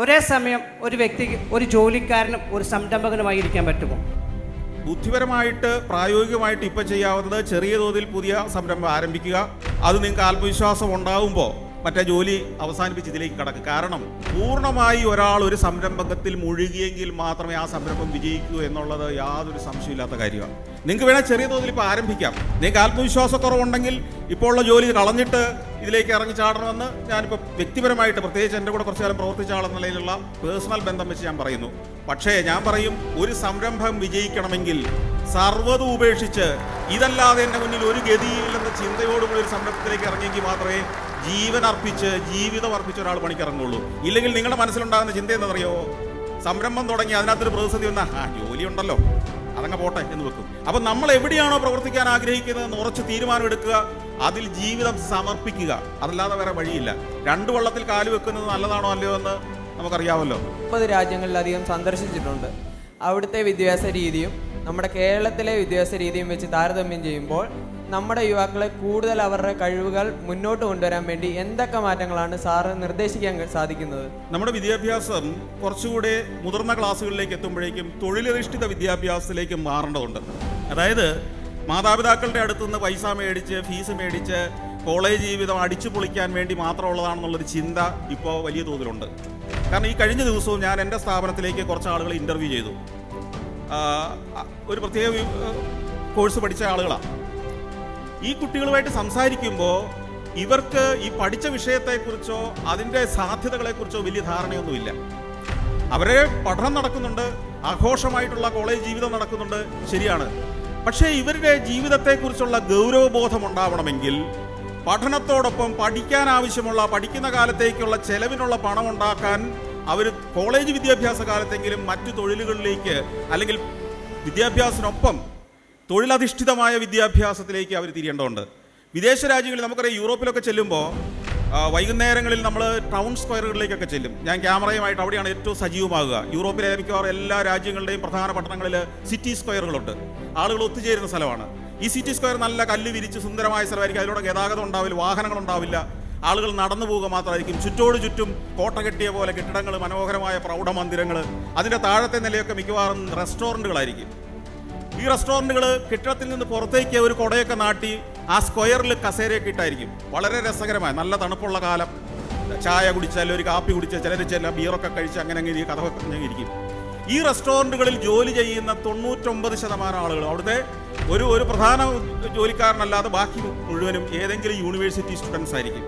ഒരേ സമയം ഒരു വ്യക്തിക്ക് ഒരു ജോലിക്കാരനും ഒരു സംരംഭകനുമായി ഇരിക്കാൻ പറ്റുമോ? ബുദ്ധിപരമായിട്ട് പ്രായോഗികമായിട്ട് ഇപ്പം ചെയ്യാവുന്നത് ചെറിയ തോതിൽ പുതിയ സംരംഭം ആരംഭിക്കുക. അത് നിങ്ങൾക്ക് ആത്മവിശ്വാസം ഉണ്ടാകുമ്പോൾ മറ്റേ ജോലി അവസാനിപ്പിച്ച് ഇതിലേക്ക് കടക്കുക. കാരണം പൂർണ്ണമായി ഒരാൾ ഒരു സംരംഭത്തിൽ മുഴുകിയെങ്കിൽ മാത്രമേ ആ സംരംഭം വിജയിക്കൂ എന്നുള്ളത് യാതൊരു സംശയമില്ലാത്ത കാര്യമാണ്. നിങ്ങൾക്ക് വേണേൽ ചെറിയ തോതിൽ ഇപ്പോൾ ആരംഭിക്കാം. നിങ്ങൾക്ക് ആത്മവിശ്വാസക്കുറവുണ്ടെങ്കിൽ ഇപ്പോൾ ഉള്ള ജോലി കളഞ്ഞിട്ട് ഇതിലേക്ക് ഇറങ്ങി ചാടണമെന്ന് ഞാനിപ്പോൾ വ്യക്തിപരമായിട്ട്, പ്രത്യേകിച്ച് എൻ്റെ കൂടെ കുറച്ചു കാലം പ്രവർത്തിച്ച ആളെന്ന നിലയിലുള്ള പേഴ്സണൽ ബന്ധം വെച്ച് ഞാൻ പറയുന്നു. പക്ഷേ ഞാൻ പറയും, ഒരു സംരംഭം വിജയിക്കണമെങ്കിൽ സർവ്വതും ഉപേക്ഷിച്ച് ഇതല്ലാതെ എൻ്റെ മുന്നിൽ ഒരു ഗതിയില്ലെന്ന ചിന്തയോടുകൂടി ഒരു സംരംഭത്തിലേക്ക് ഇറങ്ങിയെങ്കിൽ മാത്രമേ ജീവൻ അർപ്പിച്ച് ജീവിതം അർപ്പിച്ച് ഒരാൾ പണിക്കിറങ്ങുള്ളൂ. ഇല്ലെങ്കിൽ നിങ്ങളുടെ മനസ്സിലുണ്ടാകുന്ന ചിന്ത എന്താണെന്നറിയോ? സംരംഭം തുടങ്ങി അതിനകത്തൊരു പ്രതിസന്ധി വന്നാൽ ജോലി ഉണ്ടല്ലോ, അതങ്ങ് പോട്ടെ എന്ന് വെക്കും. അപ്പം നമ്മൾ എവിടെയാണോ പ്രവർത്തിക്കാൻ ആഗ്രഹിക്കുന്നത് ഉറച്ച് തീരുമാനമെടുക്കുക, അതിൽ ജീവിതം സമർപ്പിക്കുക. അതല്ലാതെ വേറെ വഴിയില്ല. രണ്ട് വള്ളത്തിൽ കാല് വെക്കുന്നത് നല്ലതാണോ അല്ലയോ എന്ന് നമുക്കറിയാമല്ലോ. 30 രാജ്യങ്ങളിലധികം സന്ദർശിച്ചിട്ടുണ്ട്. അവിടുത്തെ വിദ്യാഭ്യാസ രീതിയും നമ്മുടെ കേരളത്തിലെ വിദ്യാഭ്യാസ രീതിയും വെച്ച് താരതമ്യം ചെയ്യുമ്പോൾ നമ്മുടെ യുവാക്കളെ കൂടുതൽ അവരുടെ കഴിവുകൾ മുന്നോട്ട് കൊണ്ടുവരാൻ വേണ്ടി എന്തൊക്കെ മാറ്റങ്ങളാണ് സാറ് നിർദ്ദേശിക്കാൻ സാധിക്കുന്നത്? നമ്മുടെ വിദ്യാഭ്യാസം കുറച്ചുകൂടെ മുതിർന്ന ക്ലാസ്സുകളിലേക്ക് എത്തുമ്പോഴേക്കും തൊഴിലധിഷ്ഠിത വിദ്യാഭ്യാസത്തിലേക്ക് മാറേണ്ടതുണ്ട്. അതായത് മാതാപിതാക്കളുടെ അടുത്തുനിന്ന് പൈസ മേടിച്ച് ഫീസ് മേടിച്ച് കോളേജ് ജീവിതം അടിച്ചു പൊളിക്കാൻ വേണ്ടി മാത്രമുള്ളതാണെന്നുള്ളൊരു ചിന്ത ഇപ്പോൾ വലിയ തോതിലുണ്ട്. കാരണം ഈ കഴിഞ്ഞ ദിവസവും ഞാൻ എൻ്റെ സ്ഥാപനത്തിലേക്ക് കുറച്ച് ആളുകൾ ഇൻ്റർവ്യൂ ചെയ്തു. ഒരു പ്രത്യേക കോഴ്സ് പഠിച്ച ആളുകളാണ്. ഈ കുട്ടികളുമായിട്ട് സംസാരിക്കുമ്പോൾ ഇവർക്ക് ഈ പഠിച്ച വിഷയത്തെക്കുറിച്ചോ അതിൻ്റെ സാധ്യതകളെക്കുറിച്ചോ വലിയ ധാരണയൊന്നുമില്ല. അവരെ പഠനം നടക്കുന്നുണ്ട്, ആഘോഷമായിട്ടുള്ള കോളേജ് ജീവിതം നടക്കുന്നുണ്ട്, ശരിയാണ്. പക്ഷേ ഇവരുടെ ജീവിതത്തെക്കുറിച്ചുള്ള ഗൗരവബോധം ഉണ്ടാവണമെങ്കിൽ പഠനത്തോടൊപ്പം പഠിക്കാൻ ആവശ്യമുള്ള, പഠിക്കുന്ന കാലത്തേക്കുള്ള ചെലവിനുള്ള പണം ഉണ്ടാക്കാൻ അവർ കോളേജ് വിദ്യാഭ്യാസ കാലത്തെങ്കിലും മറ്റു തൊഴിലുകളിലേക്ക്, അല്ലെങ്കിൽ വിദ്യാഭ്യാസത്തിനൊപ്പം തൊഴിലധിഷ്ഠിതമായ വിദ്യാഭ്യാസത്തിലേക്ക് അവർ തിരിയേണ്ടതുണ്ട്. വിദേശ രാജ്യങ്ങളിൽ നമുക്കറിയാം, യൂറോപ്പിലൊക്കെ ചെല്ലുമ്പോൾ വൈകുന്നേരങ്ങളിൽ നമ്മൾ ടൗൺ സ്ക്വയറുകളിലേക്കൊക്കെ ചെല്ലും. ഞാൻ ക്യാമറയുമായിട്ട് അവിടെയാണ് ഏറ്റവും സജീവമാകുക. യൂറോപ്പിലെ മിക്കവാറും എല്ലാ രാജ്യങ്ങളുടെയും പ്രധാന പട്ടണങ്ങളിൽ സിറ്റി സ്ക്വയറുകളുണ്ട്. ആളുകൾ ഒത്തുചേരുന്ന സ്ഥലമാണ്. ഈ സിറ്റി സ്ക്വയർ നല്ല കല്ല് വിരിച്ച് സുന്ദരമായ സ്ഥലമായിരിക്കും. അതിലൂടെ ഗതാഗതം ഉണ്ടാവില്ല, വാഹനങ്ങളുണ്ടാവില്ല, ആളുകൾ നടന്നു പോവുക മാത്രമായിരിക്കും. ചുറ്റോട് ചുറ്റും കോട്ട കെട്ടിയ പോലെ കെട്ടിടങ്ങൾ, മനോഹരമായ പ്രൗഢമന്ദിരങ്ങൾ, അതിൻ്റെ താഴത്തെ നിലയൊക്കെ മിക്കവാറും റെസ്റ്റോറൻറ്റുകളായിരിക്കും. ഈ റെസ്റ്റോറൻറ്റുകൾ കെട്ടിടത്തിൽ നിന്ന് പുറത്തേക്ക് ഒരു കുടയൊക്കെ നാട്ടി ആ സ്ക്വയറിൽ കസേരയൊക്കെ ഇട്ടായിരിക്കും. വളരെ രസകരമായ, നല്ല തണുപ്പുള്ള കാലം, ചായ കുടിച്ചാൽ, ഒരു കാപ്പി കുടിച്ചാൽ, ചിലർ ചില ബീറൊക്കെ കഴിച്ച് അങ്ങനെ കഥയൊക്കെ അങ്ങനെ ഇരിക്കും. ഈ റെസ്റ്റോറൻറ്റുകളിൽ ജോലി ചെയ്യുന്ന 99% ആളുകൾ അവിടുത്തെ ഒരു പ്രധാന ജോലിക്കാരനല്ലാതെ ബാക്കി മുഴുവനും ഏതെങ്കിലും യൂണിവേഴ്സിറ്റി സ്റ്റുഡൻസ് ആയിരിക്കും.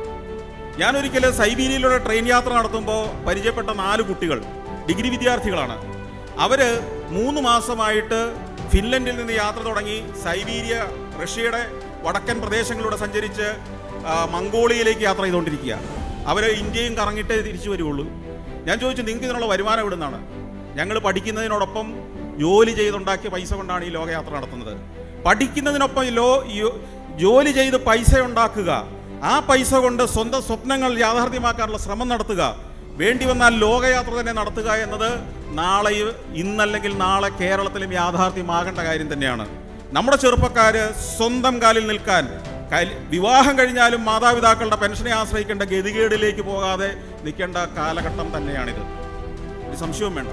ഞാനൊരിക്കൽ സൈബീരിയയിലൂടെ ട്രെയിൻ യാത്ര നടത്തുമ്പോൾ പരിചയപ്പെട്ട 4 കുട്ടികൾ ഡിഗ്രി വിദ്യാർത്ഥികളാണ്. അവർ 3 മാസമായിട്ട് ഫിൻലൻഡിൽ നിന്ന് യാത്ര തുടങ്ങി സൈബീരിയ, റഷ്യയുടെ വടക്കൻ പ്രദേശങ്ങളിലൂടെ സഞ്ചരിച്ച് മംഗോളിയയിലേക്ക് യാത്ര ചെയ്തുകൊണ്ടിരിക്കുക. അവർ ഇന്ത്യയും കറങ്ങിയിട്ടേ തിരിച്ചു വരുള്ളൂ. ഞാൻ ചോദിച്ചു, നിങ്ങൾക്ക് ഇതിനുള്ള വരുമാനം എവിടെ നിന്നാണ്? ഞങ്ങൾ പഠിക്കുന്നതിനോടൊപ്പം ജോലി ചെയ്തുണ്ടാക്കിയ പൈസ കൊണ്ടാണ് ഈ ലോകയാത്ര നടത്തുന്നത്. പഠിക്കുന്നതിനൊപ്പം ജോലി ചെയ്ത് പൈസ ഉണ്ടാക്കുക, ആ പൈസ കൊണ്ട് സ്വന്തം സ്വപ്നങ്ങൾ യാഥാർത്ഥ്യമാക്കാനുള്ള ശ്രമം നടത്തുക, വേണ്ടി വന്നാൽ ലോകയാത്ര തന്നെ നടത്തുക എന്നത് നാളെ, ഇന്നല്ലെങ്കിൽ നാളെ കേരളത്തിലും യാഥാർത്ഥ്യമാകേണ്ട കാര്യം തന്നെയാണ്. നമ്മുടെ ചെറുപ്പക്കാർ സ്വന്തം കാലിൽ നിൽക്കാൻ, വിവാഹം കഴിഞ്ഞാലും മാതാപിതാക്കളുടെ പെൻഷനെ ആശ്രയിക്കേണ്ട ഗതികേടിലേക്ക് പോകാതെ നിൽക്കേണ്ട കാലഘട്ടം തന്നെയാണിത്. ഒരു സംശയവും വേണ്ട.